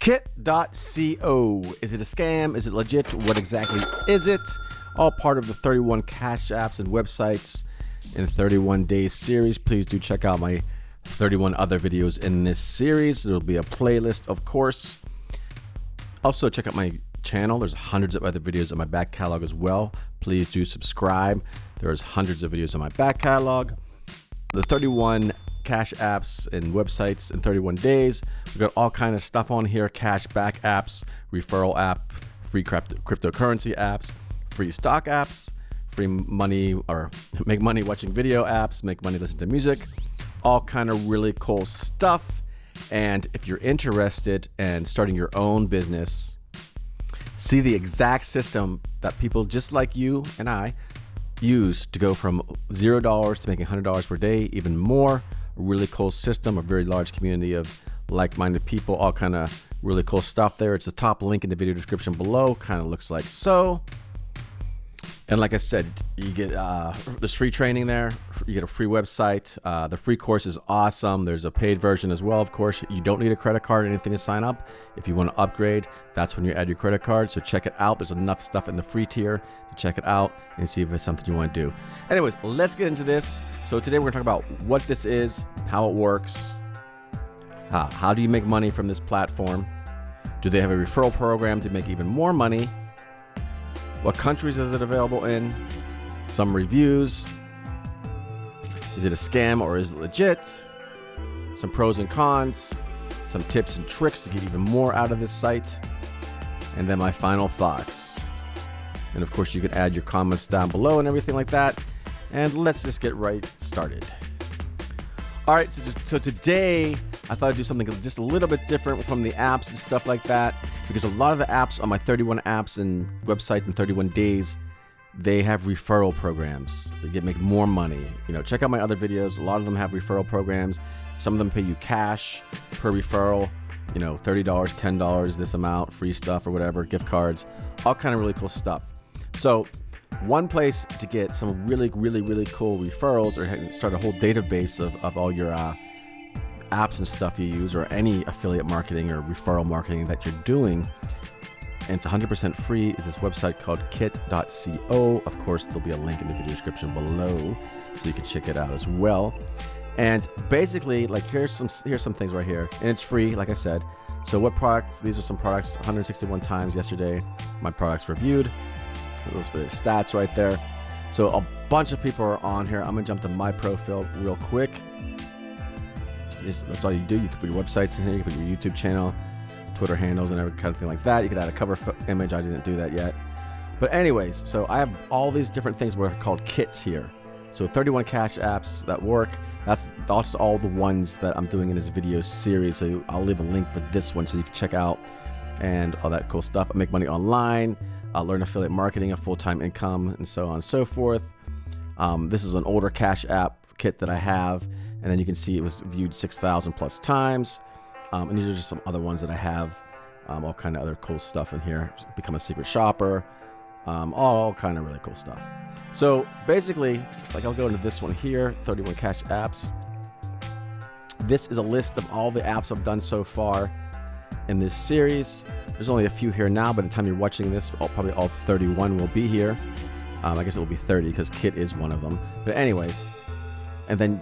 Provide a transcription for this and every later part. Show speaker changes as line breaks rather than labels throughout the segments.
Kit.co. Is it a scam? Is it legit? What exactly is it? All part of the 31 cash apps and websites in 31 days series. Please do check out my 31 other videos in this series. There'll be a playlist, of course. Also, check out my channel. There's hundreds of other videos in my back catalog as well. Please do subscribe. There's hundreds of videos in my back catalog. The 31 cash apps and websites in 31 days. We've got all kind of stuff on here: cash back apps, referral app, free cryptocurrency apps, free stock apps, free money or make money watching video apps, make money listening to music, all kind of really cool stuff. And if you're interested in starting your own business, see the exact system that people just like you and I use to go from $0 to making $100 per day, even more. A really cool system, a very large community of like-minded people, all kind of really cool stuff there. It's the top link in the video description below. Kind of looks like so. And like I said, you get there's free training there. You get a free website. The free course is awesome. There's a paid version as well, of course. You don't need a credit card or anything to sign up. If you want to upgrade, that's when you add your credit card. So check it out. There's enough stuff in the free tier to check it out and see if it's something you want to do. Anyways, let's get into this. So today we're going to talk about what this is, how it works, how do you make money from this platform? Do they have a referral program to make even more money? What countries is it available in? Some reviews. Is it a scam or is it legit? Some pros and cons. Some tips and tricks to get even more out of this site. And then my final thoughts. And of course, you can add your comments down below and everything like that. And let's just get right started. All right, so today I thought I'd do something just a little bit different from the apps and stuff like that, because a lot of the apps on my 31 apps and websites in 31 days, they have referral programs. They make more money. You know, check out my other videos. A lot of them have referral programs. Some of them pay you cash per referral. You know, $30, $10, this amount, free stuff or whatever, gift cards, all kind of really cool stuff. So one place to get some really cool referrals or start a whole database of all your apps and stuff you use, or any affiliate marketing or referral marketing that you're doing, and it's 100% free, is this website called kit.co. Of course, there'll be a link in the video description below so you can check it out as well. And basically, like, here's some things right here, and it's free, like I said. So what products? These are some products 161 times yesterday my products reviewed. A little bit of stats right there. So a bunch of people are on here. I'm gonna jump to my profile real quick. That's all you do. You can put your websites in here. You can put your YouTube channel, Twitter handles, and every kind of thing like that. You could add a cover image. I didn't do that yet. But anyways, so I have all these different things were called kits here. So 31 cash apps that work. That's all the ones that I'm doing in this video series. So I'll leave a link for this one so you can check out and all that cool stuff. I make money online. I'll learn affiliate marketing, a full-time income, and so on and so forth. This is an older cash app kit that I have, and then you can see it was viewed 6,000 plus times. And these are just some other ones that I have. All kind of other cool stuff in here. Become a secret shopper. All kind of really cool stuff. So basically, like, I'll go into this one here, 31 cash apps. This is a list of all the apps I've done so far in this series. There's only a few here now. By the time you're watching this, probably all 31 will be here. I guess it will be 30 because Kit is one of them. But anyways, and then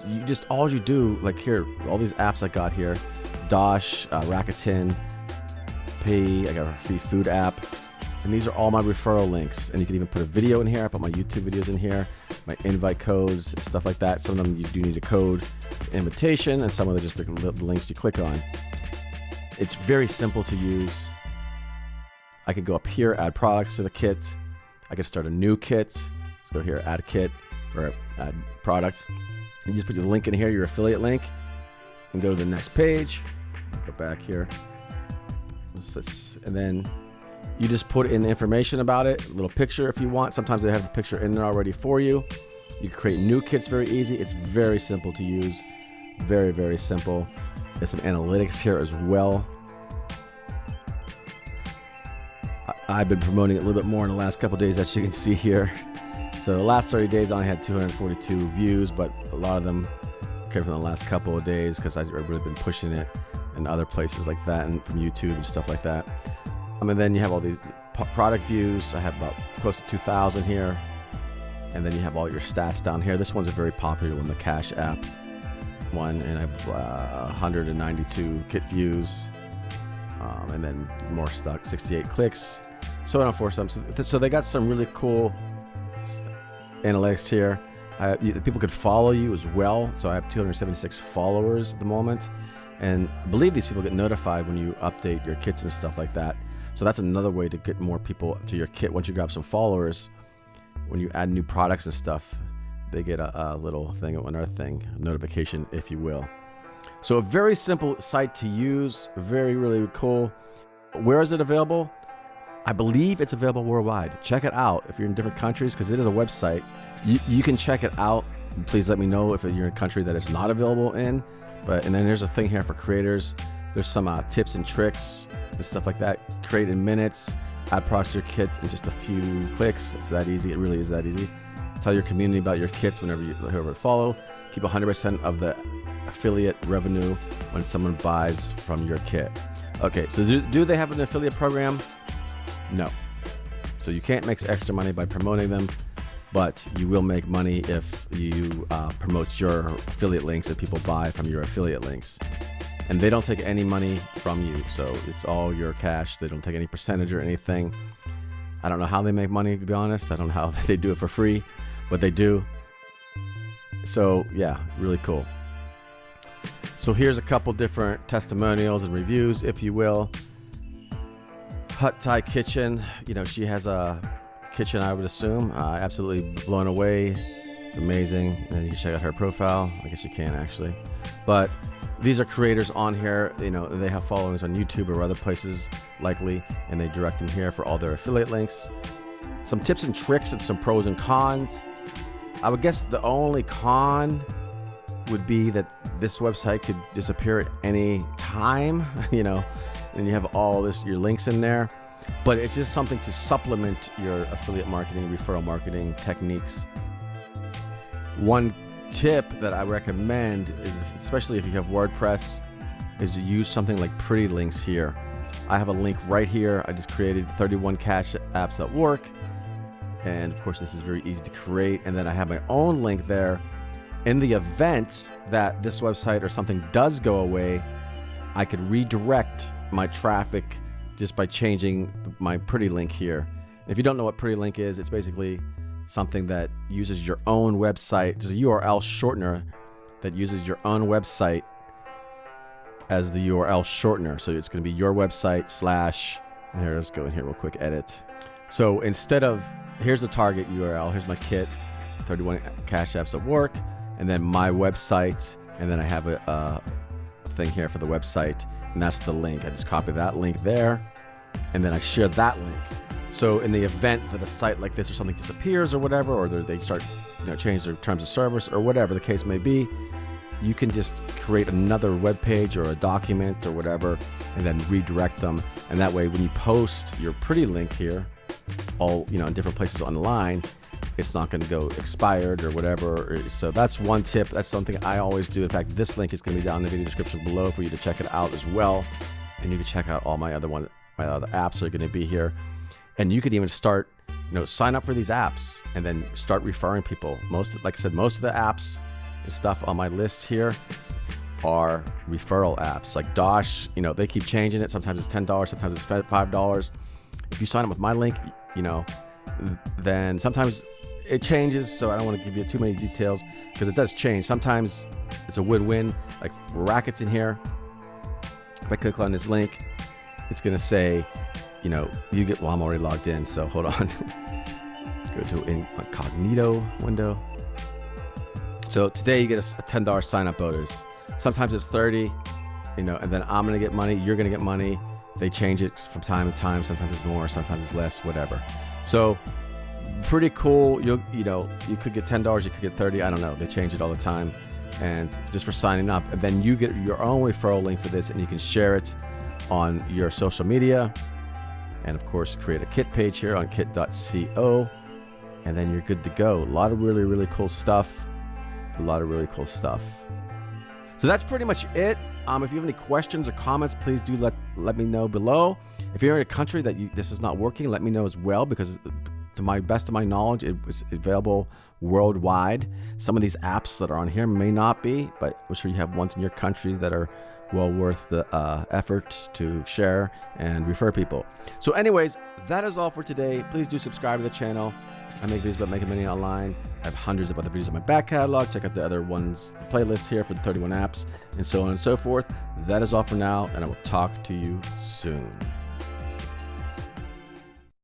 all you do, like here, all these apps I got here, Dosh, Rakuten, Pay, I got a free food app. And these are all my referral links. And you can even put a video in here. I put my YouTube videos in here, my invite codes and stuff like that. Some of them you do need a code invitation, and some of them are just the links you click on. It's very simple to use. I could go up here, add products to the kit. I could start a new kit. Let's go here, add a kit, or add products. You just put your link in here, your affiliate link, and go to the next page. Go back here. And then you just put in information about it, a little picture if you want. Sometimes they have the picture in there already for you. You can create new kits very easy. It's very simple to use. Very simple. There's some analytics here as well. I've been promoting it a little bit more in the last couple days, as you can see here. So the last 30 days I only had 242 views, but a lot of them came from the last couple of days because I've really been pushing it and other places like that, and from YouTube and stuff like that. And then you have all these product views. I have about close to 2,000 here. And then you have all your stats down here. This one's a very popular one, the Cash App one, and I have 192 kit views, and then more stuff, 68 clicks, so on and forth. So they got some really cool analytics here. People could follow you as well. So I have 276 followers at the moment, and I believe these people get notified when you update your kits and stuff like that. So that's another way to get more people to your kit. Once you grab some followers, when you add new products and stuff, they get a little thing, another thing, notification, if you will. So a very simple site to use, very, really cool. Where is it available? I believe it's available worldwide. Check it out if you're in different countries, because it is a website. You can check it out. Please let me know if you're in a country that it's not available in. And then there's a thing here for creators. There's some tips and tricks and stuff like that. Create in minutes. Add products to your kits in just a few clicks. It's that easy. It really is that easy. Tell your community about your kits whenever you whoever follow. Keep 100% of the affiliate revenue when someone buys from your kit. Okay, so do they have an affiliate program? No. So you can't make extra money by promoting them, but you will make money if you promote your affiliate links and people buy from your affiliate links. And they don't take any money from you, so it's all your cash. They don't take any percentage or anything. I don't know how they make money, to be honest. I don't know how they do it for free, but they do. So yeah, really cool. So here's a couple different testimonials and reviews, if you will. Hut Thai Kitchen, she has a kitchen, I would assume. Absolutely blown away. It's amazing. And you can check out her profile. I guess you can actually, but these are creators on here. They have followings on YouTube or other places likely, and they direct them here for all their affiliate links. Some tips and tricks and some pros and cons. I would guess the only con would be that this website could disappear at any time, and you have all your links in there. But it's just something to supplement your affiliate marketing, referral marketing techniques. One tip that I recommend is, especially if you have WordPress, is to use something like Pretty Links here. I have a link right here. I just created 31 cash apps that work, and of course this is very easy to create. And then I have my own link there. In the event that this website or something does go away, I could redirect my traffic just by changing my Pretty Link here. If you don't know what Pretty Link is, it's basically something that uses your own website. It's a URL shortener that uses your own website as the URL shortener. So it's going to be your website / here, let's go in here real quick, edit. So instead of, here's the target URL, here's my kit, 31 cash apps at work, and then my website, and then I have a thing here for the website, and that's the link. I just copy that link there, and then I share that link. So in the event that a site like this or something disappears or whatever, or they start, change their terms of service or whatever the case may be, you can just create another web page or a document or whatever, and then redirect them. And that way, when you post your Pretty Link here, all in different places online, it's not going to go expired or whatever. So that's one tip. That's something I always do. In fact, this link is going to be down in the video description below for you to check it out as well. And you can check out all my other apps are going to be here. And you could even start, sign up for these apps and then start referring people. Like I said, most of the apps and stuff on my list here are referral apps. Like Dosh, they keep changing it. Sometimes it's $10, sometimes it's $5. If you sign up with my link, then sometimes it changes. So I don't want to give you too many details because it does change. Sometimes it's a win-win. Like Rackets in here, if I click on this link, it's going to say, you get, well, I'm already logged in, so hold on. Let's go to incognito window. So today you get a $10 sign up bonus. Sometimes it's 30, and then I'm going to get money. You're going to get money. They change it from time to time. Sometimes it's more, sometimes it's less, whatever. So pretty cool. You could get $10, you could get 30. I don't know. They change it all the time. And just for signing up, and then you get your own referral link for this, and you can share it on your social media. And of course, create a kit page here on kit.co, and then you're good to go. A lot of really cool stuff. So that's pretty much it. If you have any questions or comments, please do let me know below. If you're in a country that this is not working, let me know as well, because to my best of my knowledge, it was available worldwide. Some of these apps that are on here may not be, but I'm sure you have ones in your country that are well worth the effort to share and refer people. So anyways, that is all for today. Please do subscribe to the channel. I make videos about making money online. I have hundreds of other videos in my back catalog. Check out the other ones, the playlist here for the 31 apps, and so on and so forth. That is all for now, and I will talk to you soon.